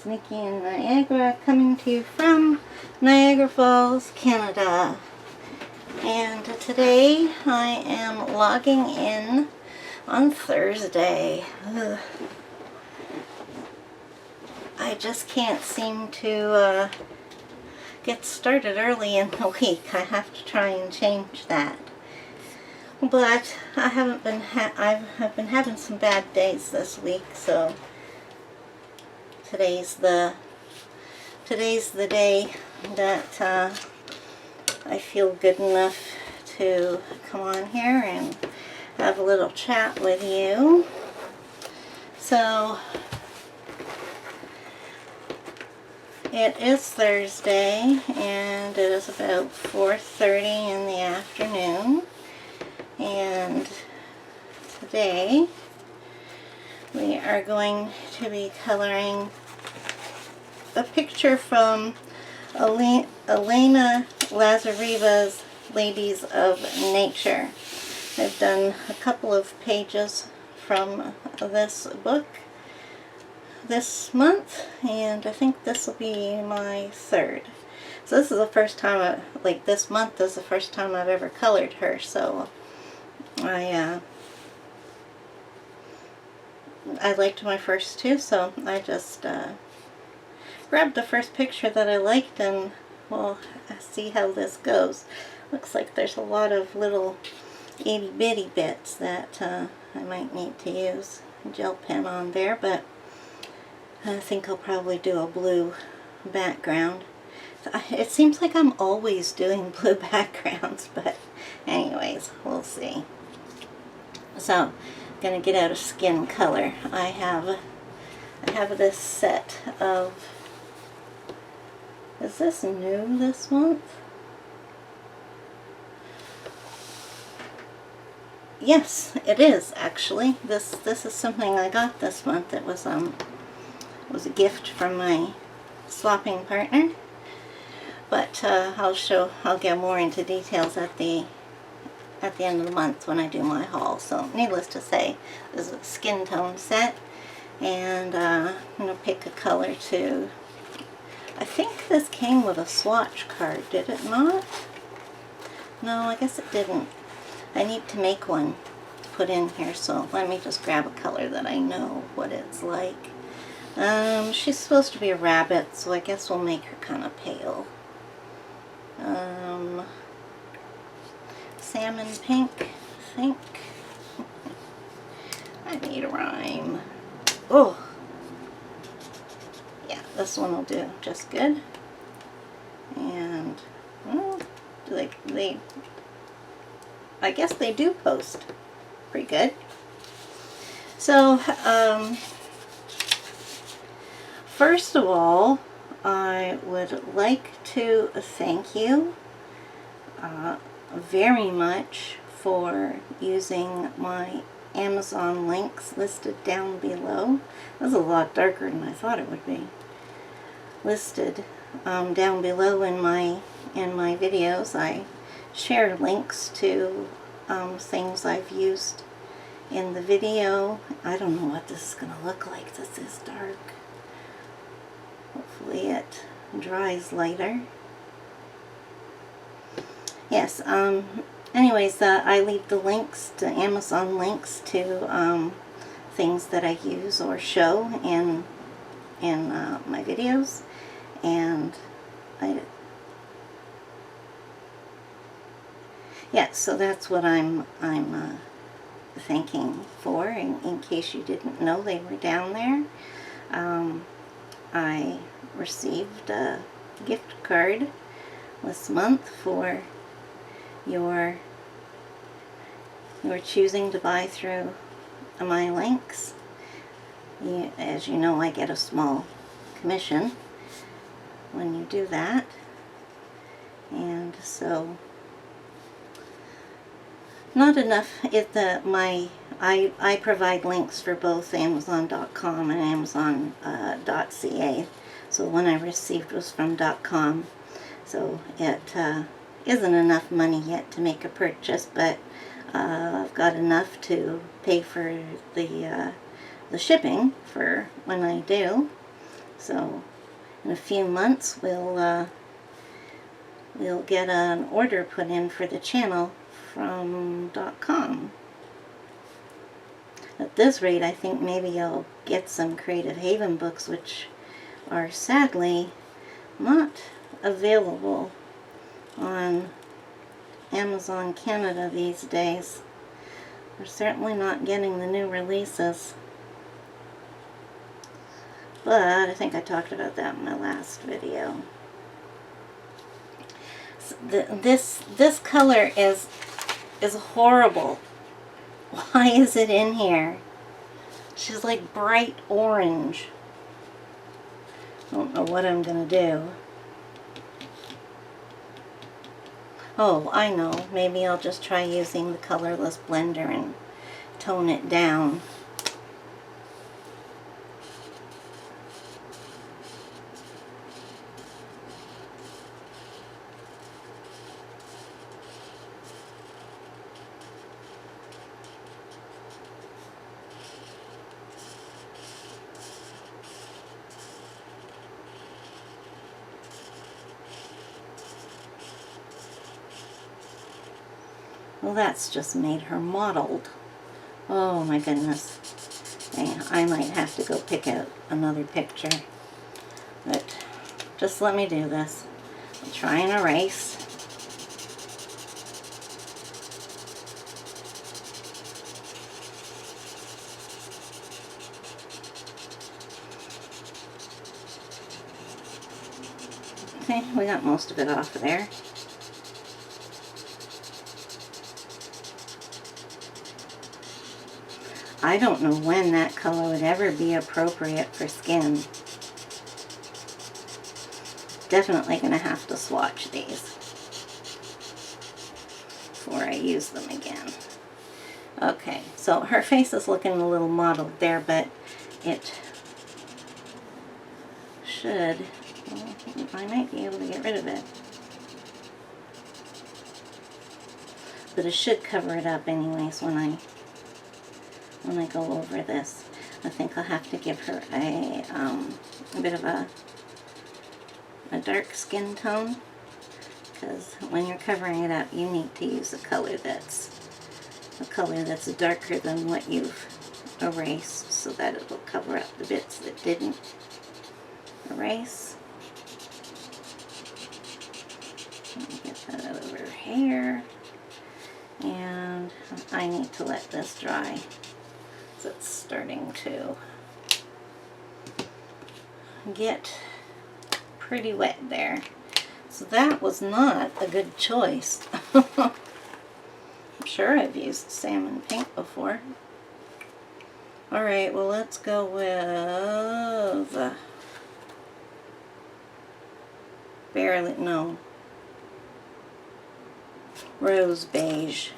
Nikki in Niagara, coming to you from Niagara Falls, Canada. And today I am logging in on Thursday. Ugh. I just can't seem to get started early in the week. I have to try and change that. But I haven't been I've been having some bad days this week, so today's the day that I feel good enough to come on here and have a little chat with you. So it is Thursday and it is about 4:30 in the afternoon, and today we are going to be coloring a picture from Elena Lazareva's Ladies of Nature. I've done a couple of pages from this book this month, and I think this will be my third. So this is the first time, this month is the first time I've ever colored her, so I liked my first two, so I just grabbed the first picture that I liked, and we'll see how this goes. Looks like there's a lot of little itty bitty bits that I might need to use a gel pen on there, but I think I'll probably do a blue background. It seems like I'm always doing blue backgrounds, but anyways, we'll see. So I'm gonna get out a skin color. I have this set of, is this new this month? Yes, it is actually. This is something I got this month. It was a gift from my swapping partner. But I'll get more into details at the end of the month when I do my haul. So needless to say, this is a skin tone set, and I'm going to pick a color to, I think this came with a swatch card, did it not? No, I guess it didn't. I need to make one to put in here, so let me just grab a color that I know what it's like. She's supposed to be a rabbit, so I guess we'll make her kind of pale. Salmon pink, I think. I need a rhyme. Oh! Yeah, this one will do just good. And, well, I guess they do post pretty good. So, first of all, I would like to thank you very much for using my Amazon links listed down below. This is a lot darker than I thought it would be. Listed down below in my videos, I share links to things I've used in the video. I don't know what this is going to look like. This is dark. Hopefully it dries lighter. Yes, anyways, I leave the links to Amazon links to things that I use or show in my videos, and yeah, so that's what I'm thanking for. In case you didn't know they were down there, I received a gift card this month for your choosing to buy through my links. As you know, I get a small commission when you do that, and so not enough. I provide links for both Amazon.com and Amazon.ca. So the one I received was from .com. So it isn't enough money yet to make a purchase, but I've got enough to pay for the shipping for when I do. So in a few months we'll get an order put in for the channel from .com. At this rate, I think maybe I'll get some Creative Haven books, which are sadly not available on Amazon Canada these days. We're certainly not getting the new releases. But I think I talked about that in my last video. So this color is horrible. Why is it in here? She's like bright orange. I don't know what I'm gonna do. Oh, I know. Maybe I'll just try using the colorless blender and tone it down. Well, that's just made her mottled. Oh my goodness. I might have to go pick out another picture. But just let me do this. I'll try and erase. Okay, we got most of it off of there. I don't know when that color would ever be appropriate for skin. Definitely going to have to swatch these before I use them again. Okay, so her face is looking a little mottled there, but it should, well, I might be able to get rid of it. But it should cover it up anyways when I go over this. I think I'll have to give her a bit of a dark skin tone, because when you're covering it up you need to use a color that's darker than what you've erased, so that it will cover up the bits that didn't erase. Let me get that out of her hair, and I need to let this dry. So it's starting to get pretty wet there. So that was not a good choice. I'm sure I've used salmon pink before. Alright, well let's go with rose beige.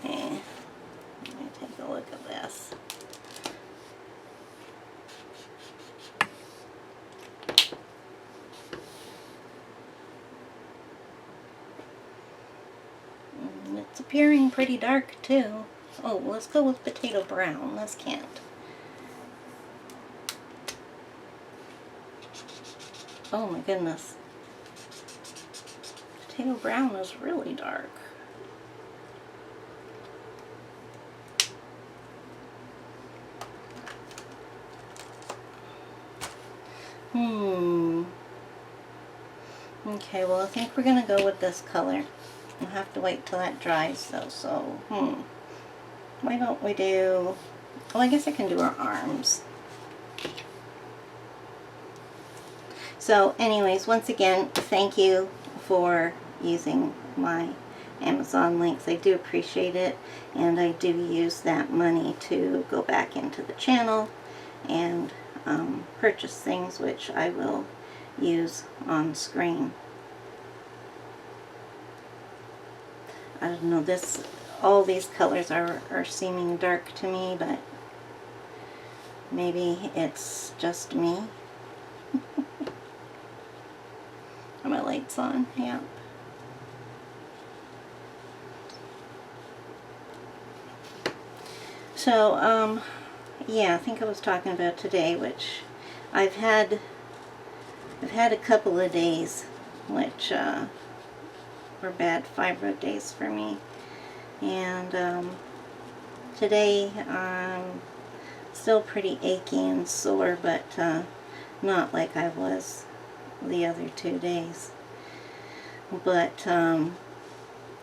Let me take a look at this. It's appearing pretty dark too. Oh, let's go with potato brown. This can't. Oh my goodness. Potato brown is really dark. Okay, well I think we're gonna go with this color. We'll have to wait till that dries though, so, why don't we do, well I guess I can do our arms. So anyways, once again, thank you for using my Amazon links. I do appreciate it, and I do use that money to go back into the channel and purchase things which I will use on screen. I don't know, all these colors are seeming dark to me, but maybe it's just me. Are my lights on? Yeah. So, yeah, I think I was talking about today, which I've had a couple of days which were bad fibro days for me, and today I'm still pretty achy and sore, but not like I was the other 2 days. But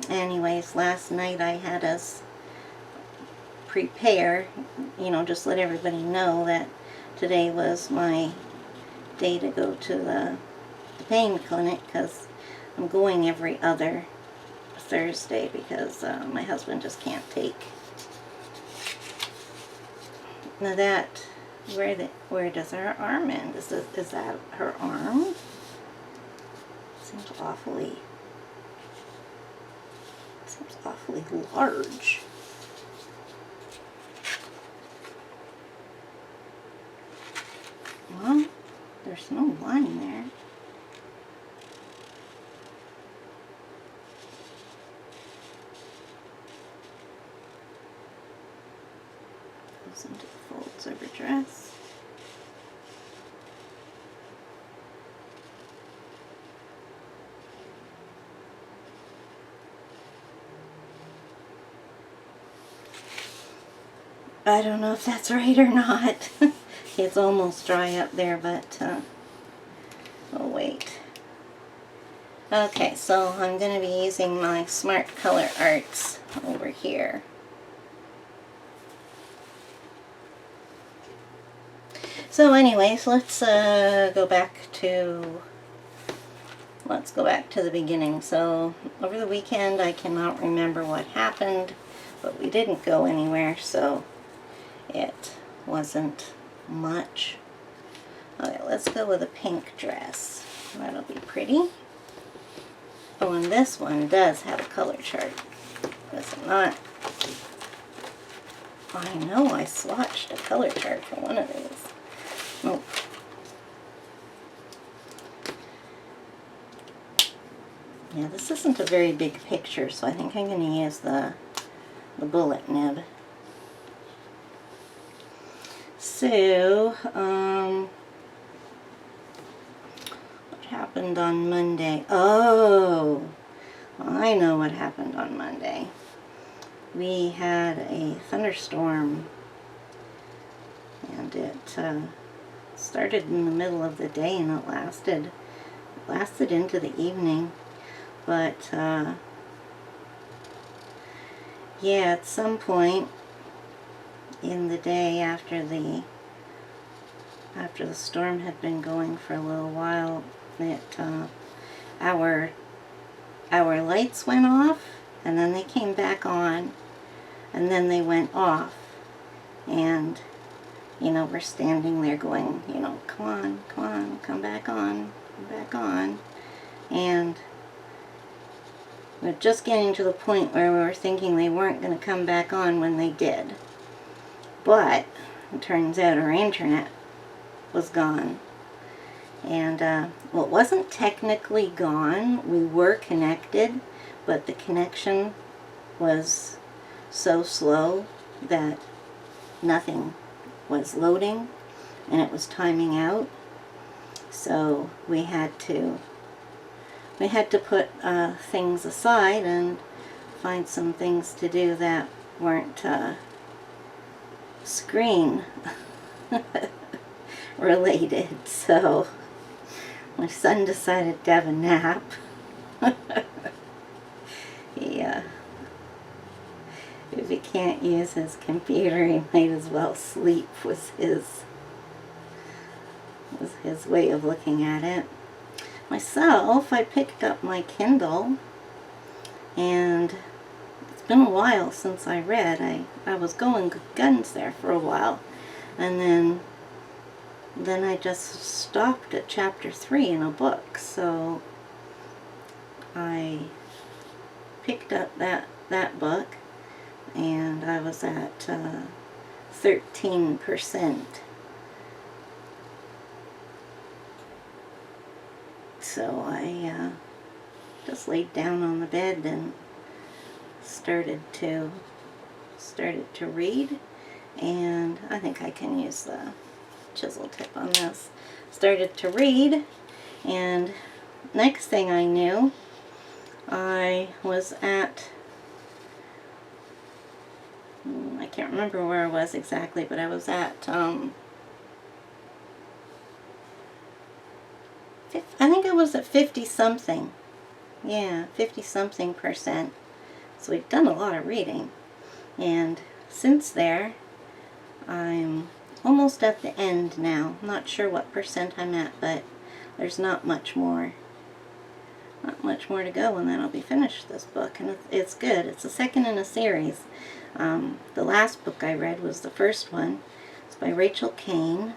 anyways, last night I had us prepare, just let everybody know that today was my day to go to the pain clinic, because I'm going every other Thursday because my husband just can't take. Now that, where does her arm end? Is that her arm? Seems awfully large. Well, there's no line there. Goes into the folds of her dress. I don't know if that's right or not. It's almost dry up there, but oh wait. Okay, so I'm going to be using my Smart Color Arts over here. So anyways, let's go back to the beginning. So over the weekend, I cannot remember what happened, but we didn't go anywhere, so it wasn't much. Okay, let's go with a pink dress. That'll be pretty. Oh, and this one does have a color chart, does it not? I know I swatched a color chart for one of these. Nope. Yeah, this isn't a very big picture, so I think I'm going to use the bullet nib. So, what happened on Monday? Oh, I know what happened on Monday. We had a thunderstorm, and it started in the middle of the day, and it lasted into the evening. But yeah, at some point in the day, after the storm had been going for a little while, our lights went off, and then they came back on, and then they went off, and we're standing there going, come on, come back on, and we're just getting to the point where we were thinking they weren't going to come back on when they did. But it turns out our internet was gone. And, well, it wasn't technically gone. We were connected, but the connection was so slow that nothing was loading, and it was timing out. So we had to put things aside and find some things to do that weren't screen related. So my son decided to have a nap. If he can't use his computer, he might as well sleep, was his way of looking at it. Myself, I picked up my Kindle, and it's been a while since I read. I was going guns there for a while, and then I just stopped at chapter 3 in a book, so I picked up that book, and I was at 13%. So I just laid down on the bed and started to read, and I think I can use chisel tip on this. Started to read, and next thing I knew, I was at, I can't remember where I was exactly, but I was at, I think I was at 50 something. Yeah, 50 something %. So we've done a lot of reading. And since there, I'm almost at the end now. Not sure what % I'm at, but there's not much more to go, and then I'll be finished this book. And it's good. It's the second in a series. The last book I read was the first one. It's by Rachel Kane.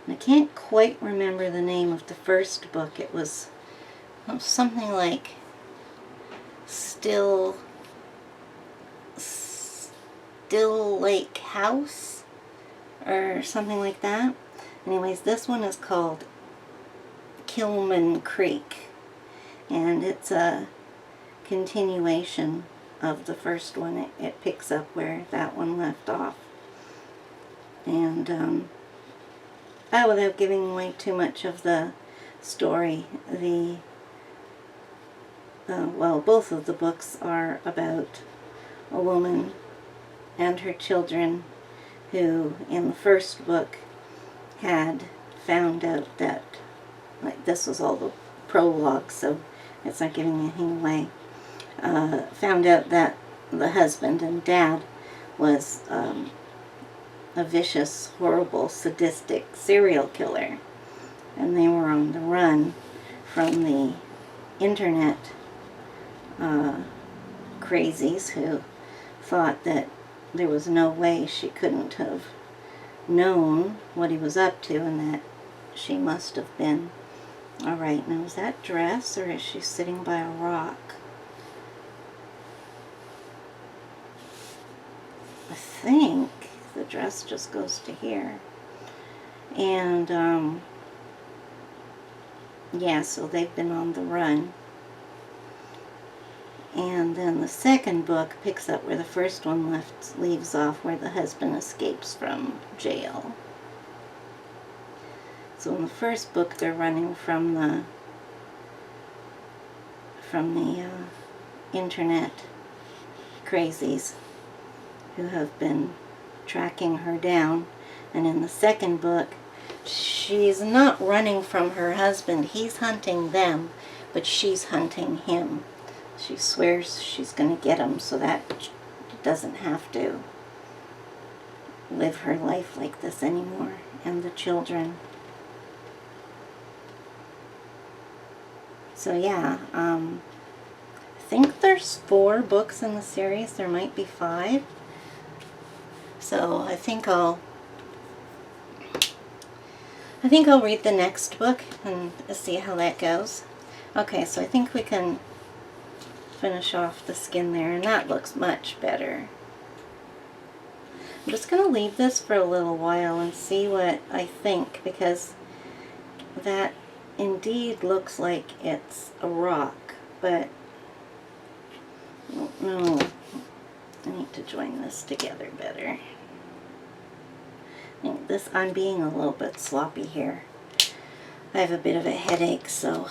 And I can't quite remember the name of the first book. It was something like Still Lake House or something like that. Anyways, this one is called Kilman Creek, and it's a continuation of the first one. It picks up where that one left off. And without giving away too much of the story, well, both of the books are about a woman and her children who, in the first book, had found out that, like, this was all the prologue, so it's not giving anything away, found out that the husband and dad was a vicious, horrible, sadistic serial killer, and they were on the run from the internet crazies who thought that there was no way she couldn't have known what he was up to, and that she must have been. Alright, now is that dress, or is she sitting by a rock? I think the dress just goes to here. And, yeah, so they've been on the run. And then the second book picks up where the first one leaves off, where the husband escapes from jail. So in the first book, they're running from the internet crazies who have been tracking her down. And in the second book, she's not running from her husband. He's hunting them, but she's hunting him. She swears she's going to get him so that she doesn't have to live her life like this anymore, and the children. So yeah, I think there's 4 books in the series. There might be 5. So I think I'll read the next book and see how that goes. Okay, so I think we can finish off the skin there, and that looks much better. I'm just going to leave this for a little while and see what I think, because that indeed looks like it's a rock, but I don't know. I need to join this together better. I'm being a little bit sloppy here. I have a bit of a headache, so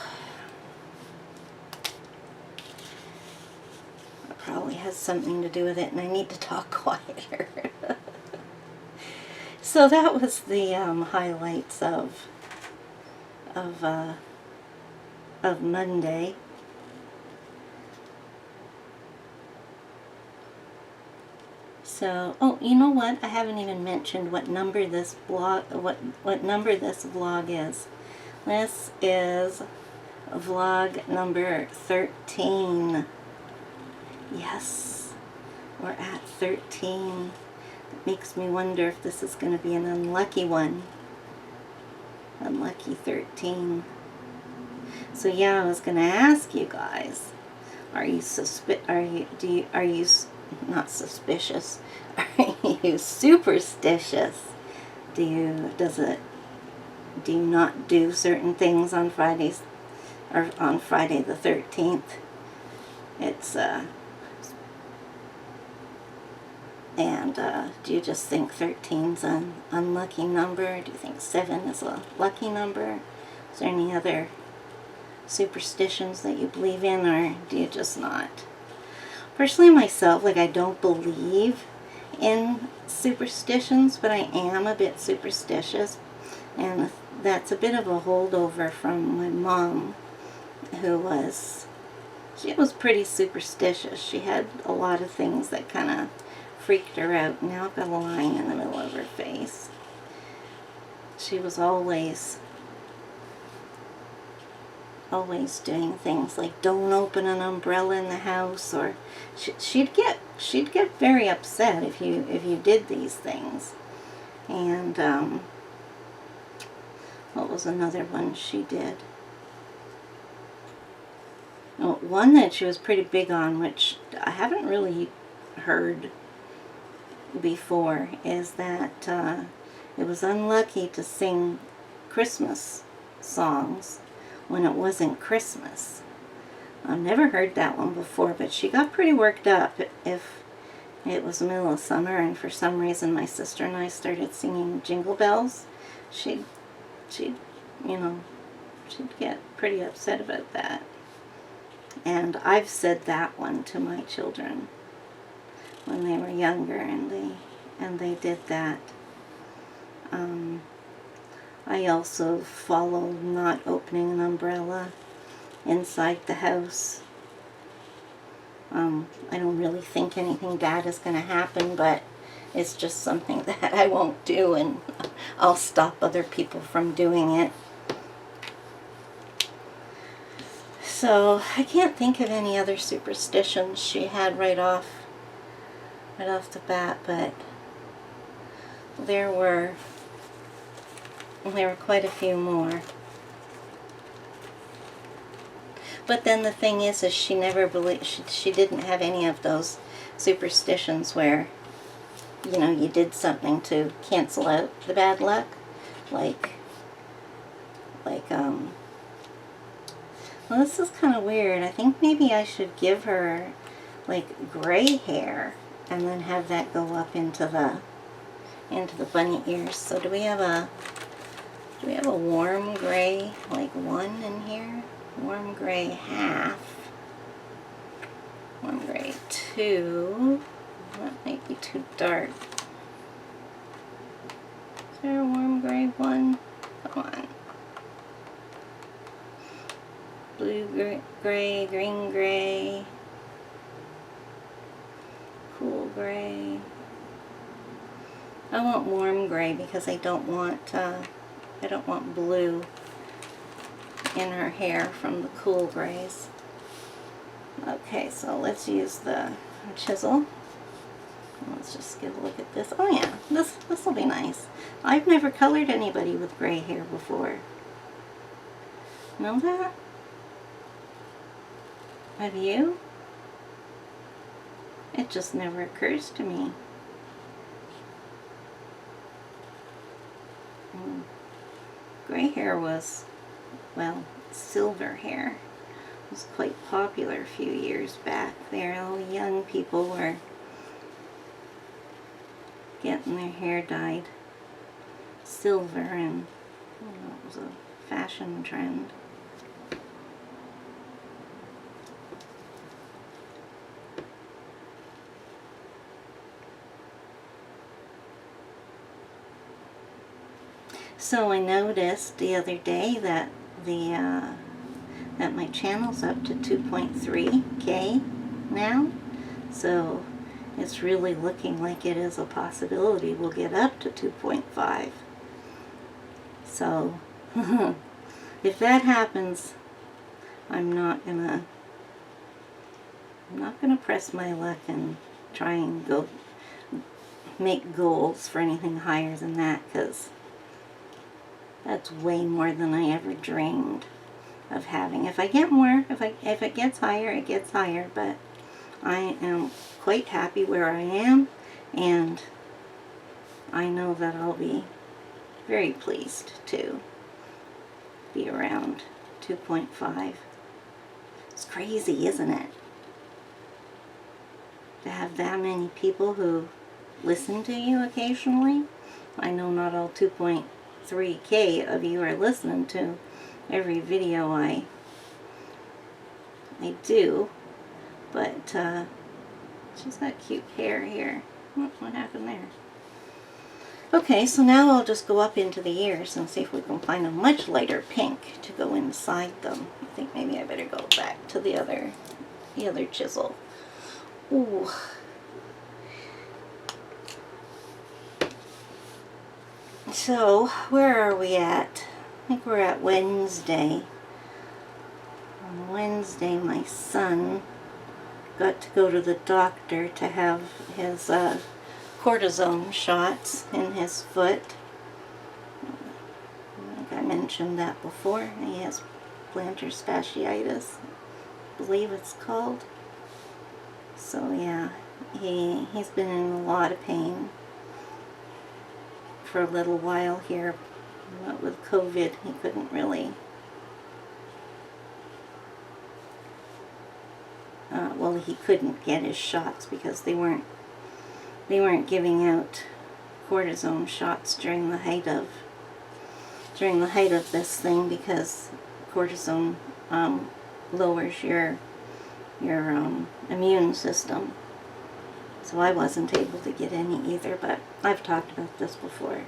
it probably has something to do with it, and I need to talk quieter. So that was the highlights of Monday. So, oh, you know what? I haven't even mentioned what number this what number this vlog is. This is vlog number 13. Yes, we're at 13. It makes me wonder if this is going to be an unlucky one. Unlucky 13. So yeah, I was going to ask you guys, are you not suspicious? Are you superstitious? Do you not do certain things on Fridays, or on Friday the 13th? It's And do you just think 13's an unlucky number? Do you think 7 is a lucky number? Is there any other superstitions that you believe in, or do you just not? Personally, myself, like, I don't believe in superstitions, but I am a bit superstitious, and that's a bit of a holdover from my mom, who she was pretty superstitious. She had a lot of things that kind of freaked her out. Now I've got a line in the middle of her face. She was always doing things like don't open an umbrella in the house, or she'd get very upset if you did these things. And what was another one she did? Oh, one that she was pretty big on, which I haven't really heard before, is that it was unlucky to sing Christmas songs when it wasn't Christmas. I've never heard that one before, but she got pretty worked up if it was the middle of summer and for some reason my sister and I started singing Jingle Bells. She'd get pretty upset about that. And I've said that one to my children when they were younger, and they did that. I also follow not opening an umbrella inside the house. I don't really think anything bad is going to happen, but it's just something that I won't do, and I'll stop other people from doing it. So I can't think of any other superstitions she had right off the bat, but there were quite a few more. But then the thing is she never believed, she didn't have any of those superstitions where, you did something to cancel out the bad luck. Well, this is kind of weird. I think maybe I should give her, like, gray hair and then have that go up into the bunny ears. So do we have a warm gray, like, 1 in here? Warm gray half. Warm gray 2. That might be too dark. Is there a warm gray 1? Come on. Blue gray, green gray, cool gray. I want warm gray because I don't want blue in her hair from the cool grays. Okay, so let's use the chisel. Let's just get a look at this. Oh yeah, this will be nice. I've never colored anybody with gray hair before. Know that? Have you? It just never occurs to me. Gray hair was, well, silver hair was quite popular a few years back there. All the young people were getting their hair dyed silver, and it was a fashion trend. So I noticed the other day that that my channel's up to 2.3K now. So it's really looking like it is a possibility we'll get up to 2.5. So if that happens, I'm not gonna press my luck and try and go make goals for anything higher than that, because that's way more than I ever dreamed of having. If I get more, if it gets higher, it gets higher, but I am quite happy where I am, and I know that I'll be very pleased to be around 2.5. It's crazy, isn't it? To have that many people who listen to you occasionally. I know not all 2.3K of you are listening to every video I do, but she's got cute hair here. What happened there? Okay, so now I'll just go up into the ears and see if we can find a much lighter pink to go inside them. I think maybe I better go back to the other chisel. Ooh. So, where are we at? I think we're at Wednesday. On Wednesday, my son got to go to the doctor to have his cortisone shots in his foot. I think I mentioned that before. He has plantar fasciitis, I believe it's called. So yeah, he's been in a lot of pain for a little while here. But with COVID, he couldn't really he couldn't get his shots because they weren't giving out cortisone shots during the height of this thing, because cortisone lowers your immune system. So I wasn't able to get any either, but I've talked about this before.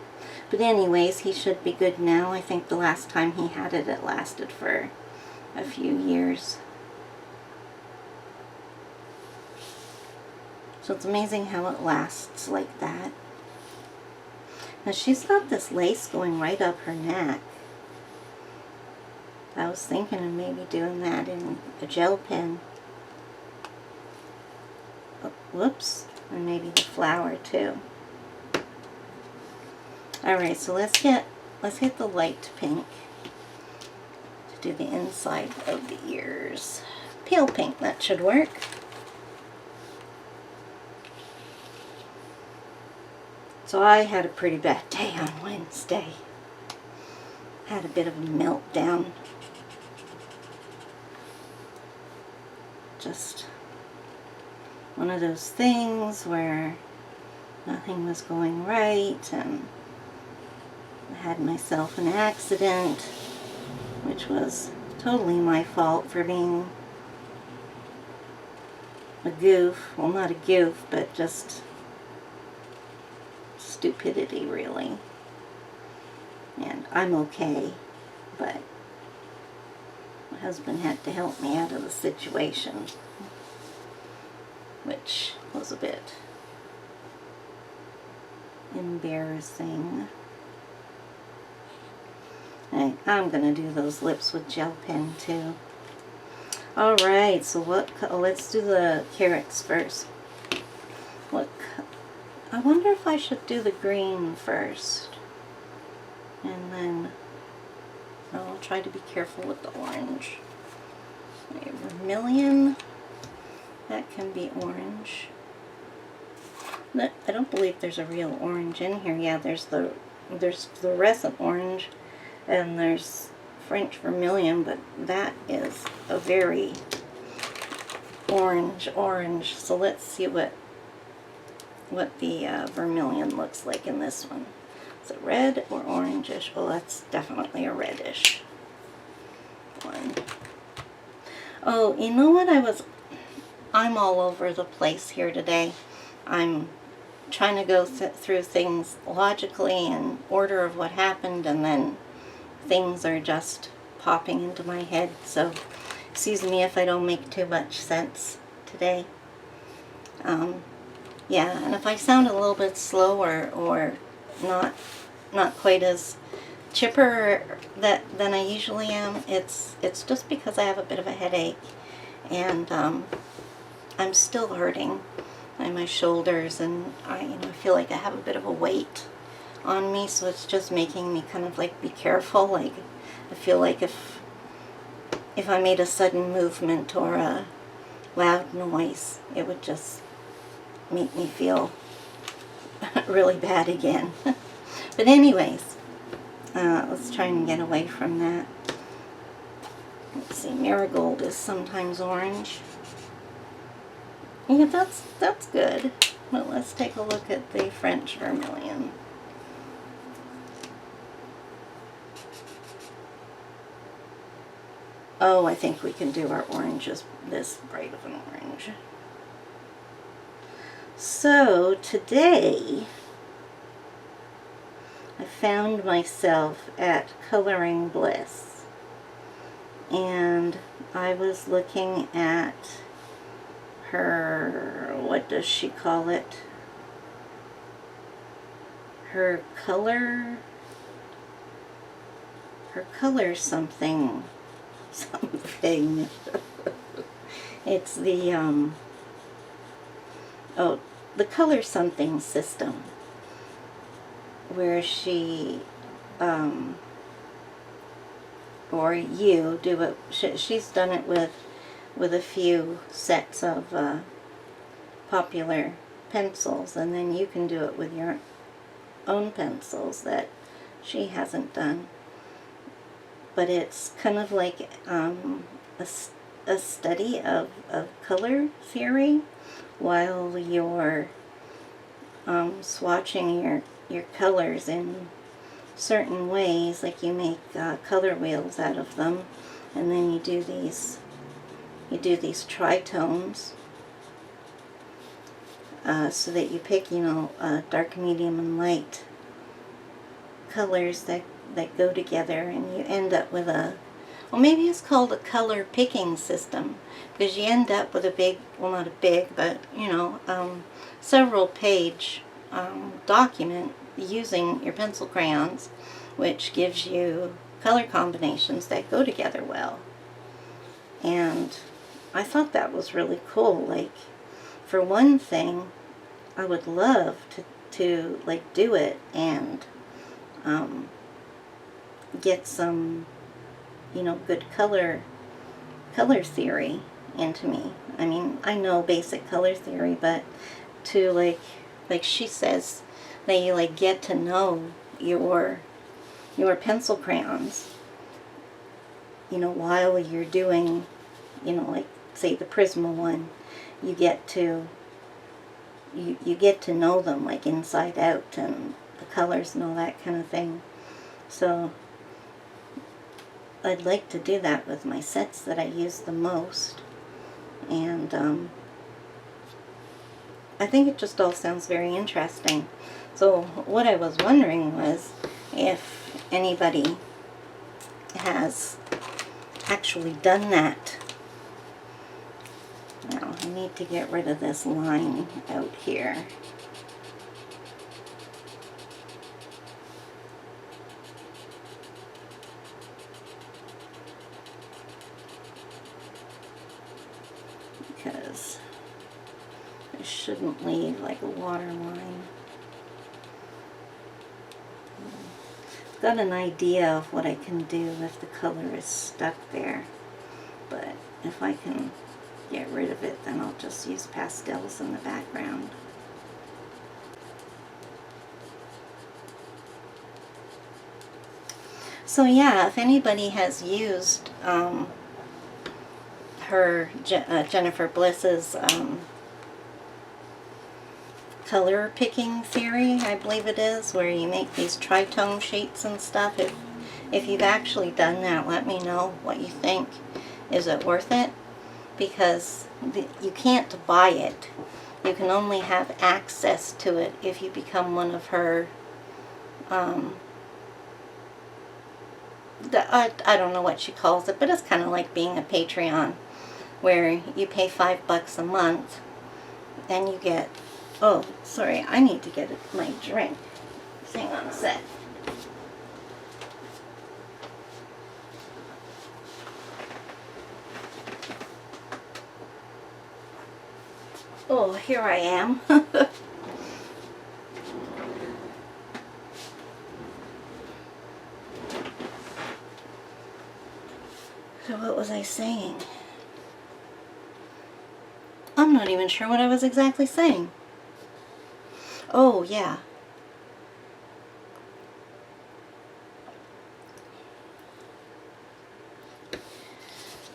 But anyways, he should be good now. I think the last time he had it, it lasted for a few years. So it's amazing how it lasts like that. Now she's got this lace going right up her neck. I was thinking of maybe doing that in a gel pen. Oh, whoops. And maybe the flower too. Alright, so let's hit the light pink to do the inside of the ears. Pale pink, that should work. So I had a pretty bad day on Wednesday. Had a bit of a meltdown. Just one of those things where nothing was going right, and I had myself an accident, which was totally my fault for being a goof. Well, not a goof, but just stupidity, really. And I'm okay, but my husband had to help me out of the situation, which was a bit embarrassing. I'm gonna do those lips with gel pen too. Alright, so let's do the carrots first. I wonder if I should do the green first, and then I'll try to be careful with the orange. Vermilion, that can be orange. I don't believe there's a real orange in here. Yeah, there's the fluorescent orange, and there's French vermilion, but that is a very orange. So let's see what the vermilion looks like in this one. Is it red or orangish? Oh, that's definitely a reddish one. Oh, you know what? I'm all over the place here today. I'm trying to go through things logically in order of what happened, and then things are just popping into my head. So excuse me if I don't make too much sense today. Yeah, and if I sound a little bit slow or not quite as chipper than I usually am, it's just because I have a bit of a headache, and I'm still hurting by my shoulders, and I feel like I have a bit of a weight on me, so it's just making me kind of like be careful. Like I feel like if I made a sudden movement or a loud noise, it would just make me feel really bad again. But anyways, let's try and get away from that. Let's see, marigold is sometimes orange. Yeah, that's good. Well, let's take a look at the French vermilion. Oh, I think we can do our oranges this bright of an orange. So today I found myself at Coloring Bliss, and I was looking at her, what does she call it? Her color something. It's the, oh, the color something system, where she, or you do it, she's done it with a few sets of popular pencils, and then you can do it with your own pencils that she hasn't done. But it's kind of like a study of color theory while you're swatching your colors in certain ways. Like you make color wheels out of them, and then you do these tritones, so that you pick, dark, medium, and light colors that go together, and you end up with well, maybe it's called a color picking system, because you end up with a big, well, not a big, but several page document using your pencil crayons, which gives you color combinations that go together well. And I thought that was really cool. Like, for one thing, I would love to like do it and get some, good color theory into me. I mean, I know basic color theory, but to like she says, that you like get to know your pencil crayons, while you're doing, like say the Prisma one, you get to know them like inside out, and the colors and all that kind of thing. So I'd like to do that with my sets that I use the most, and I think it just all sounds very interesting. So what I was wondering was if anybody has actually done that. Now I need to get rid of this line out here. Because I shouldn't leave like a water line. I've got an idea of what I can do if the color is stuck there, but if I can get rid of it, then I'll just use pastels in the background. So yeah, if anybody has used Jennifer Bliss's color picking theory, I believe it is, where you make these tritone sheets and stuff, if you've actually done that, let me know what you think. Is it worth it? Because you can't buy it. You can only have access to it if you become one of her, I don't know what she calls it, but it's kind of like being a Patreon, where you pay $5 a month and you get, oh, sorry, I need to get my drink. Hang on a sec. Oh, here I am. So what was I saying? I'm not even sure what I was exactly saying. Oh, yeah.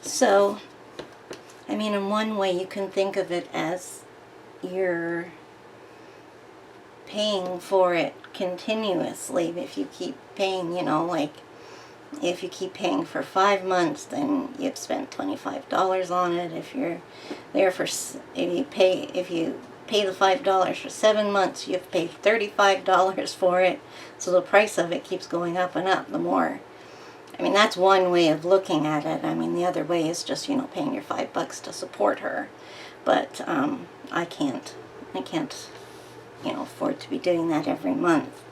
So, I mean, in one way you can think of it as your paying for it continuously. If you keep paying, like if you keep paying for 5 months, then you've spent $25 on it. If you're there for, if you pay the $5 for 7 months, you've paid $35 for it. So the price of it keeps going up and up the more. I mean, that's one way of looking at it. I mean, the other way is just, paying your $5 to support her. But I can't, afford to be doing that every month.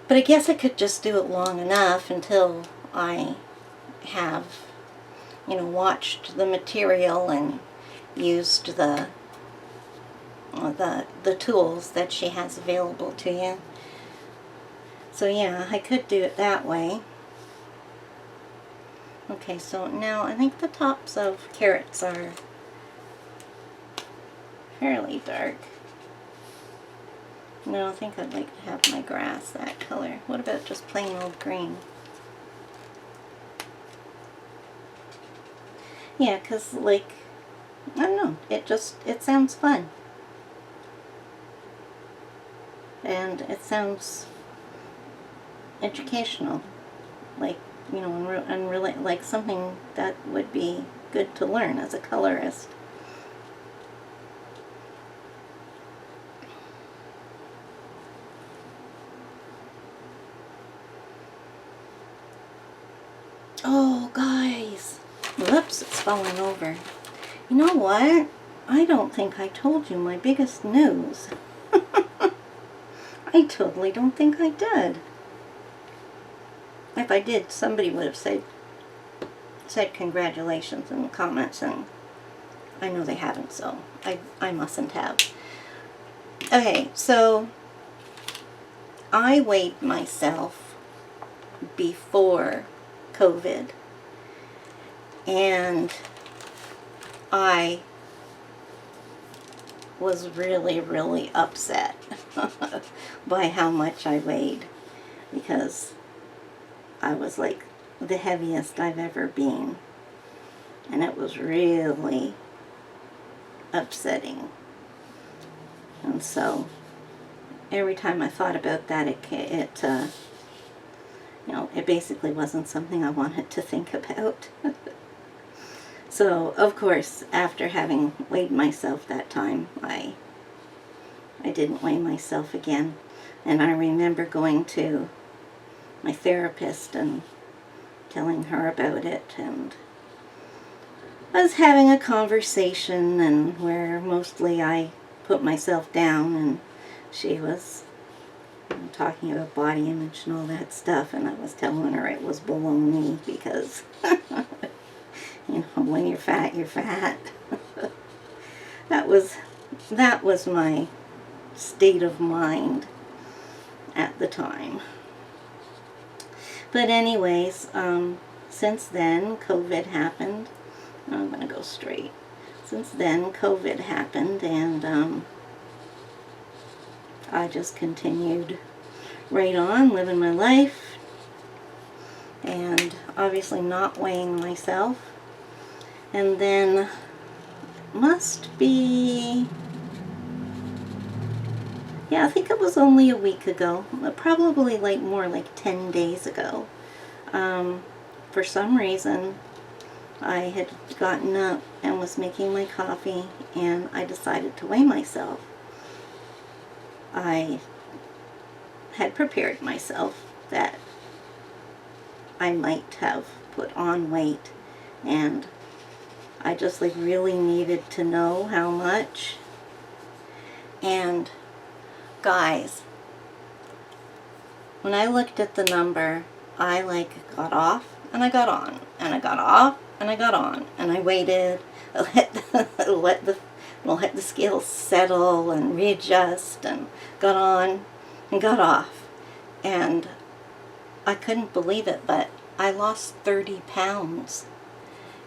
But I guess I could just do it long enough until I have, watched the material and used the tools that she has available to you. So yeah, I could do it that way. Okay, so now I think the tops of carrots are fairly dark. No, I think I'd like to have my grass that color. What about just plain old green? Yeah, because, I don't know, it sounds fun. And it sounds educational. And really, like something that would be good to learn as a colorist. Oh, guys. Whoops, it's falling over. You know what? I don't think I told you my biggest news. I totally don't think I did. If I did, somebody would have said congratulations in the comments, and I know they haven't, so I mustn't have. Okay, so I weighed myself before COVID, and I was really, really upset by how much I weighed, because I was like the heaviest I've ever been, and it was really upsetting. And so every time I thought about that, it basically wasn't something I wanted to think about. So, of course, after having weighed myself that time, I didn't weigh myself again. And I remember going to my therapist and telling her about it, and I was having a conversation, and where mostly I put myself down, and she was talking about body image and all that stuff, and I was telling her it was baloney, because when you're fat, you're fat. That was my state of mind at the time. But anyways, since then, COVID happened. I'm going to go straight. Since then, COVID happened, and I just continued right on living my life, and obviously not weighing myself. And then, must be, yeah, I think it was only a week ago, probably more like 10 days ago. For some reason, I had gotten up and was making my coffee, and I decided to weigh myself. I had prepared myself that I might have put on weight, and I just really needed to know how much. And guys, when I looked at the number, I got off and I got on, and I got off and I got on, and I waited, let the scales settle and readjust, and got on and got off, and I couldn't believe it, but I lost 30 pounds,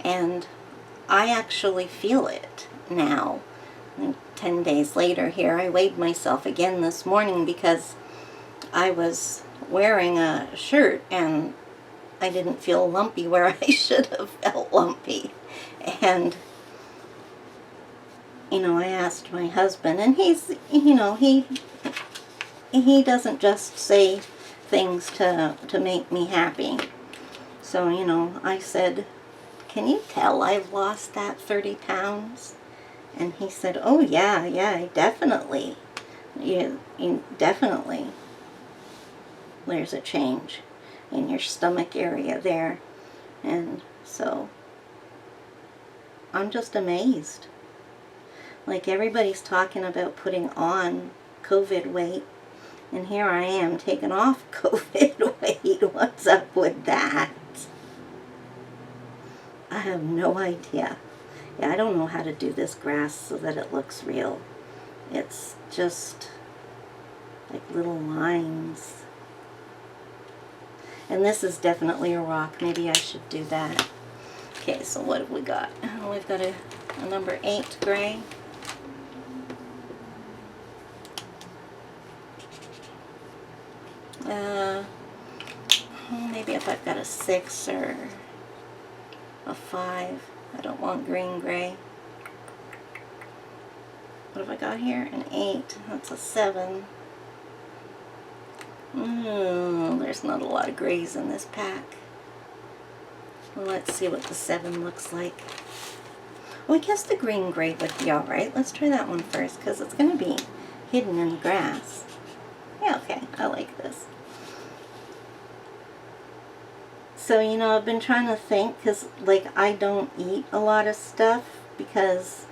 and I actually feel it now. And 10 days later here, I weighed myself again this morning, because I was wearing a shirt and I didn't feel lumpy where I should have felt lumpy. And I asked my husband, and he's, he he doesn't just say things to make me happy. So, you know, I said, can you tell I've lost that 30 pounds? And he said, oh yeah, definitely. You definitely. There's a change in your stomach area there. And so I'm just amazed. Like, everybody's talking about putting on COVID weight, and here I am taking off COVID weight. What's up with that? I have no idea. Yeah, I don't know how to do this grass so that it looks real. It's just like little lines. And this is definitely a rock. Maybe I should do that. Okay, so what have we got? We've got a number 8 gray. Maybe if I've got a 6 or a 5. I don't want green gray. What have I got here? An 8. That's a 7. There's not a lot of grays in this pack. Well, let's see what the 7 looks like. Well, I guess the green gray would be alright. Let's try that one first, because it's going to be hidden in the grass. Yeah, okay. I like this. So, you know, I've been trying to think, because, like, I don't eat a lot of stuff, because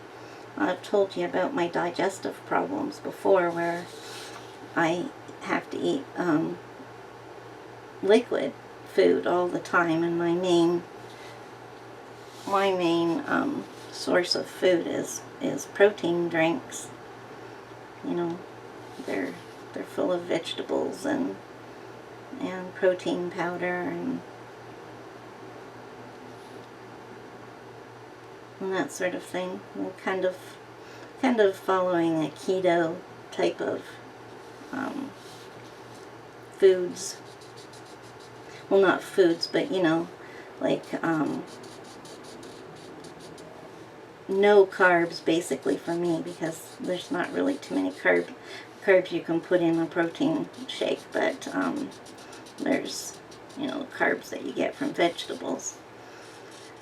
I've told you about my digestive problems before, where I have to eat liquid food all the time, and my main source of food is protein drinks. You know, they're full of vegetables and protein powder and that sort of thing. I'm kind of following a keto type of foods. Well, not foods, but, you know, like no carbs basically for me, because there's not really too many carbs you can put in a protein shake, but there's, you know, carbs that you get from vegetables.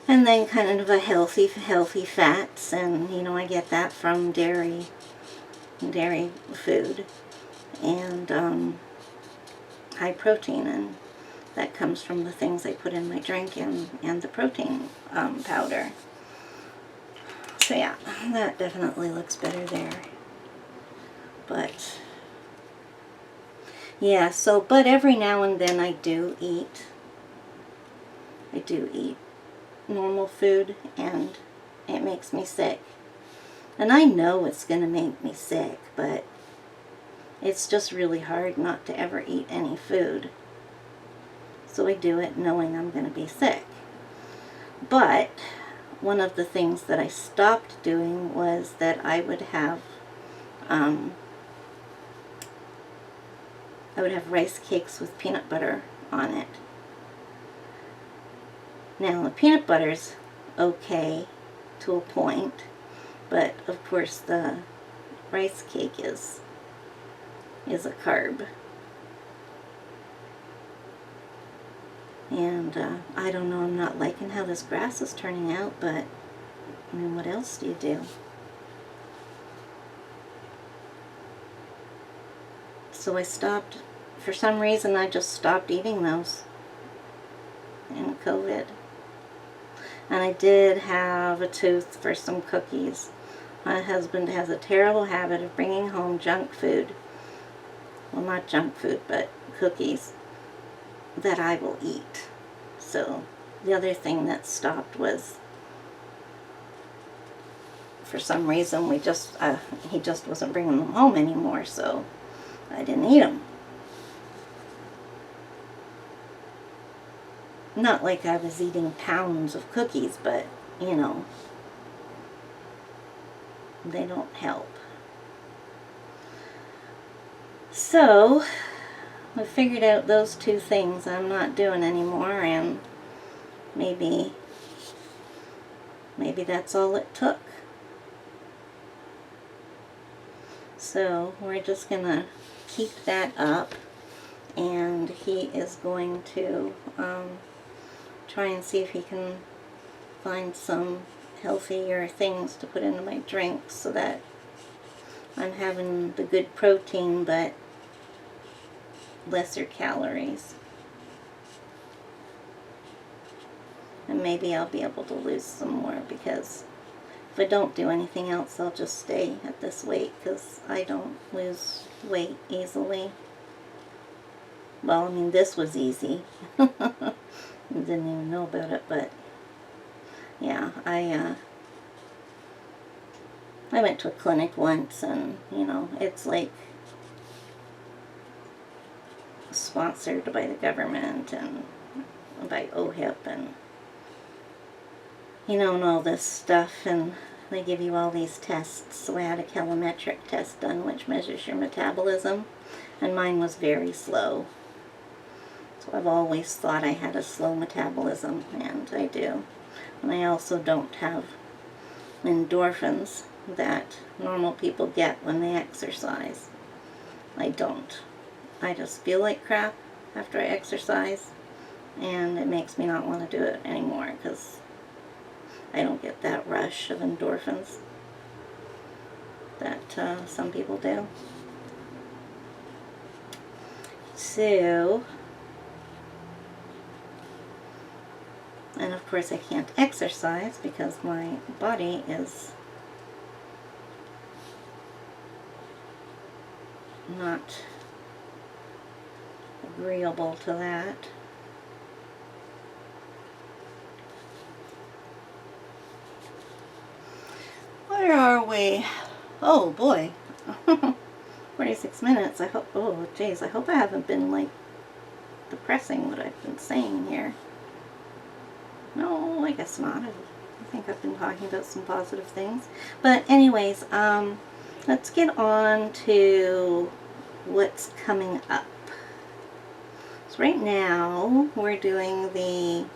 And then kind of a healthy fats, and, you know, I get that from dairy food, and high protein, and that comes from the things I put in my drink and the protein powder. So yeah, that definitely looks better there. But yeah, so, but every now and then I do eat normal food, and it makes me sick. And I know it's going to make me sick, but it's just really hard not to ever eat any food. So I do it knowing I'm going to be sick. But one of the things that I stopped doing was that I would have rice cakes with peanut butter on it. Now, the peanut butter's okay to a point, but of course the rice cake is a carb. And I don't know, I'm not liking how this grass is turning out, but I mean, what else do you do? So I stopped, for some reason I just stopped eating those in COVID. And I did have a tooth for some cookies. My husband has a terrible habit of bringing home junk food. Well, not junk food, but cookies that I will eat. So the other thing that stopped was, for some reason, he just wasn't bringing them home anymore, so I didn't eat them. Not like I was eating pounds of cookies, but, you know, they don't help. So I figured out those two things I'm not doing anymore, and maybe that's all it took. So we're just gonna keep that up, and he is going to try and see if he can find some healthier things to put into my drinks so that I'm having the good protein but lesser calories. And maybe I'll be able to lose some more, because if I don't do anything else, I'll just stay at this weight, because I don't lose weight easily. Well, I mean, this was easy. I didn't even know about it, but yeah, I went to a clinic once, and, you know, it's like sponsored by the government and by OHIP and, you know, and all this stuff, and they give you all these tests. So I had a calometric test done, which measures your metabolism, and mine was very slow. So I've always thought I had a slow metabolism, and I do. And I also don't have endorphins that normal people get when they exercise. I don't. I just feel like crap after I exercise, and it makes me not want to do it anymore, because I don't get that rush of endorphins that some people do. So, and of course I can't exercise because my body is not agreeable to that. Where are we? Oh boy. 46 minutes. I hope, oh geez, I hope I haven't been like depressing what I've been saying here. No, I guess not. I think I've been talking about some positive things. But anyways, let's get on to what's coming up. So right now we're doing the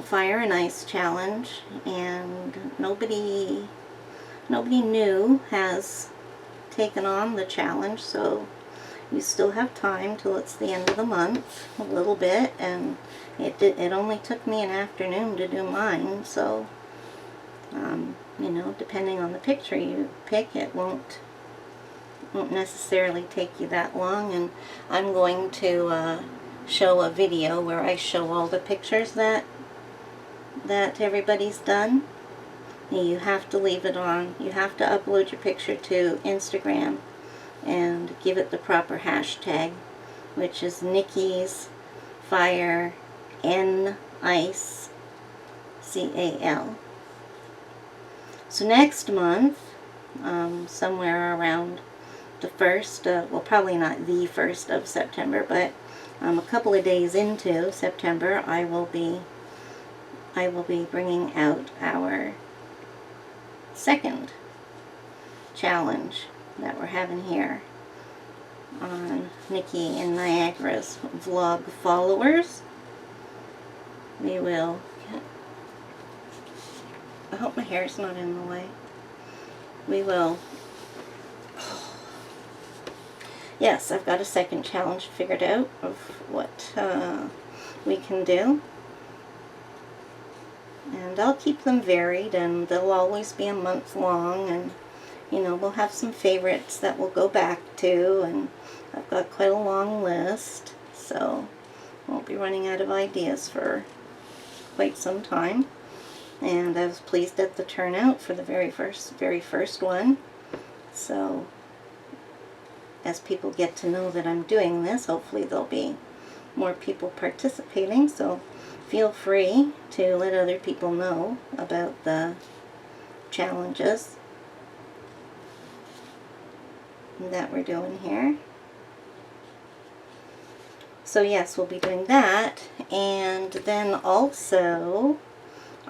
Fire and Ice Challenge, and nobody new has taken on the challenge, so you still have time till it's the end of the month, a little bit, and it only took me an afternoon to do mine, so you know, depending on the picture you pick, it won't necessarily take you that long. And I'm going to show a video where I show all the pictures that everybody's done. You have to leave it on. You have to upload your picture to Instagram and give it the proper hashtag, which is Nikki's Fire N Ice CAL. So next month, somewhere around the 1st, well, probably not the 1st of September, but a couple of days into September, I will be bringing out our second challenge that we're having here on Nikki in Niagara's vlog followers. We will, I hope my hair's not in the way. We will, yes, I've got a second challenge figured out of what we can do. And I'll keep them varied, and they'll always be a month long, and you know, we'll have some favorites that we'll go back to, and I've got quite a long list, so won't be running out of ideas for quite some time. And I was pleased at the turnout for the very first one. So as people get to know that I'm doing this, hopefully there'll be more people participating, so feel free to let other people know about the challenges that we're doing here. So yes, we'll be doing that, and then also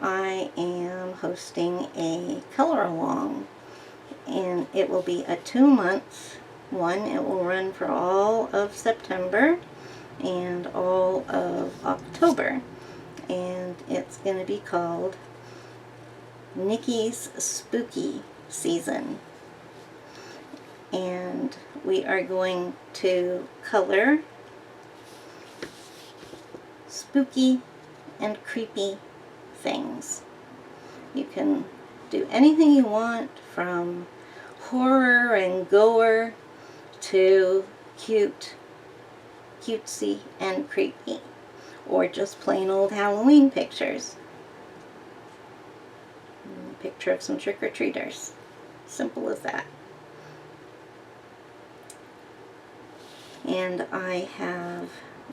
I am hosting a color along, and it will be a 2-month one. It will run for all of September and all of October, and it's going to be called Nikki's Spooky Season. and we are going to color spooky and creepy things. You can do anything you want, from horror and gore to cute, cutesy and creepy, or just plain old Halloween pictures. Picture of some trick-or-treaters. Simple as that. And I have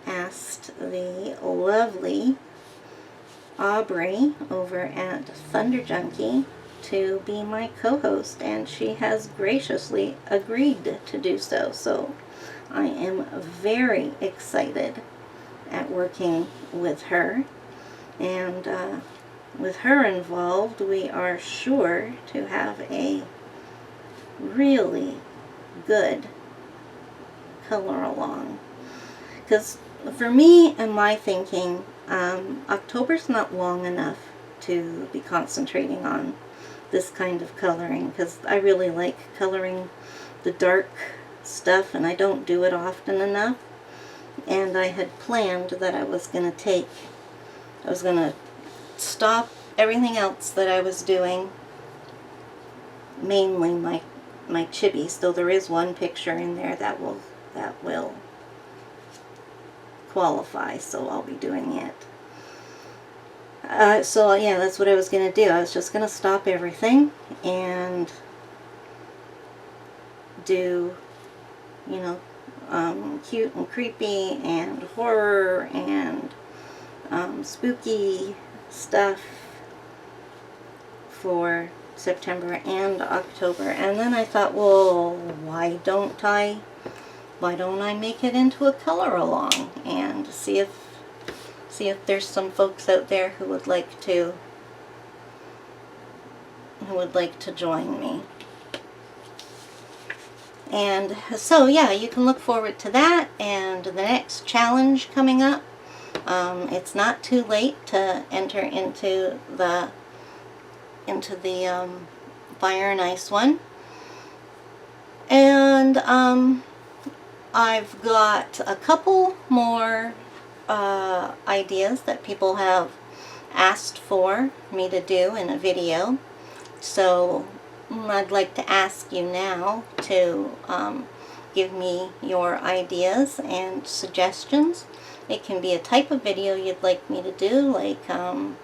asked the lovely Aubrey over at Thunder Junkie to be my co-host, and she has graciously agreed to do so. So I am very excited at working with her, and with her involved, we are sure to have a really good color along. Because for me and my thinking, October's not long enough to be concentrating on this kind of coloring, because I really like coloring the dark stuff, and I don't do it often enough. And I had planned that I was going to stop everything else that I was doing, mainly my chibis, though there is one picture in there that will qualify, so I'll be doing it. So yeah, that's what I was going to do. I was just going to stop everything and do, you know, cute and creepy and horror and spooky stuff for September and October. And then I thought, well, why don't I make it into a color along and see if there's some folks out there who would like to join me. And so yeah, you can look forward to that and the next challenge coming up. It's not too late to enter into the fire and ice one. And I've got a couple more ideas that people have asked for me to do in a video. So I'd like to ask you now to give me your ideas and suggestions. It can be a type of video you'd like me to do, like, you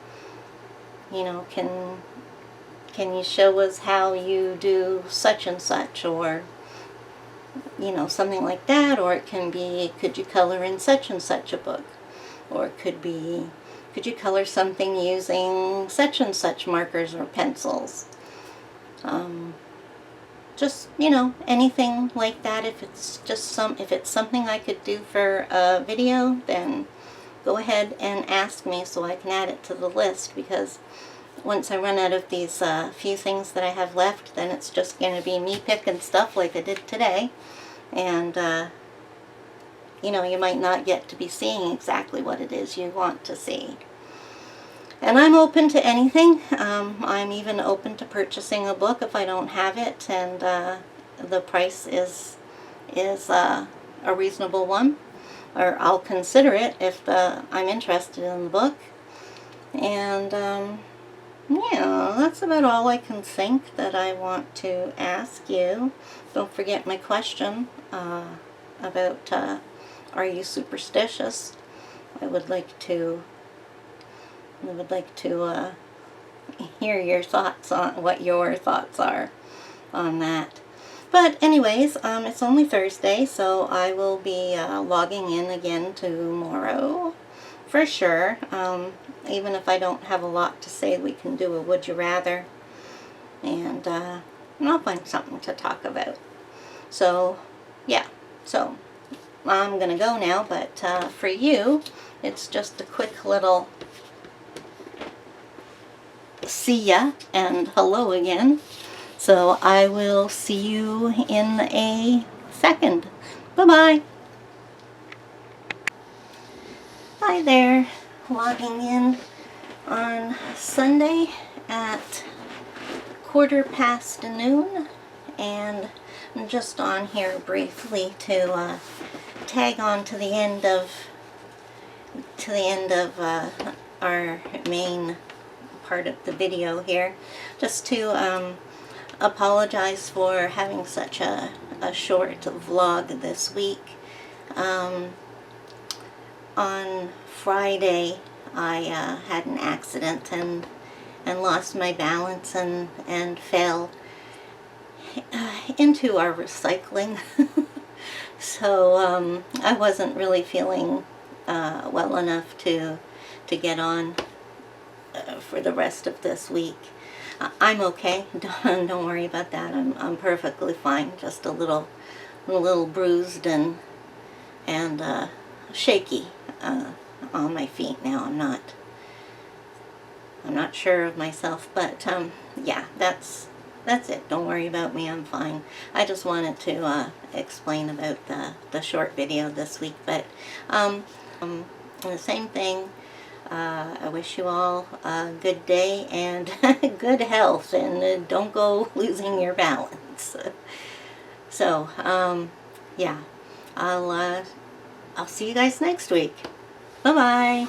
know, can you show us how you do such and such, or, you know, something like that. Or it can be, could you color in such and such a book, or it could be, could you color something using such and such markers or pencils. Just, you know, anything like that. If it's something I could do for a video, then go ahead and ask me so I can add it to the list, because once I run out of these few things that I have left, then it's just going to be me picking stuff like I did today. And, you know, you might not get to be seeing exactly what it is you want to see. And I'm open to anything. I'm even open to purchasing a book if I don't have it, and the price is a reasonable one, or I'll consider it if I'm interested in the book. And yeah, that's about all I can think that I want to ask you. Don't forget my question about are you superstitious? I would like to hear your thoughts on what your thoughts are on that. But anyways, it's only Thursday, so I will be logging in again tomorrow for sure. Even if I don't have a lot to say, we can do a Would You Rather, and I'll find something to talk about. So yeah, so I'm gonna go now, but for you, it's just a quick little see ya and hello again. So I will see you in a second. Bye-bye. Hi there. Logging in on Sunday at 1:15 noon, and just on here briefly to tag on to the end of our main part of the video here, just to apologize for having such a short vlog this week. On Friday I had an accident and lost my balance and fell into our recycling. So I wasn't really feeling well enough to get on for the rest of this week. I'm okay. Don't worry about that. I'm perfectly fine. Just a little bruised and shaky on my feet now. I'm not sure of myself, but yeah, that's it. Don't worry about me. I'm fine. I just wanted to explain about the short video this week, but the same thing. I wish you all a good day and good health, and don't go losing your balance. So yeah, I'll see you guys next week. Bye bye.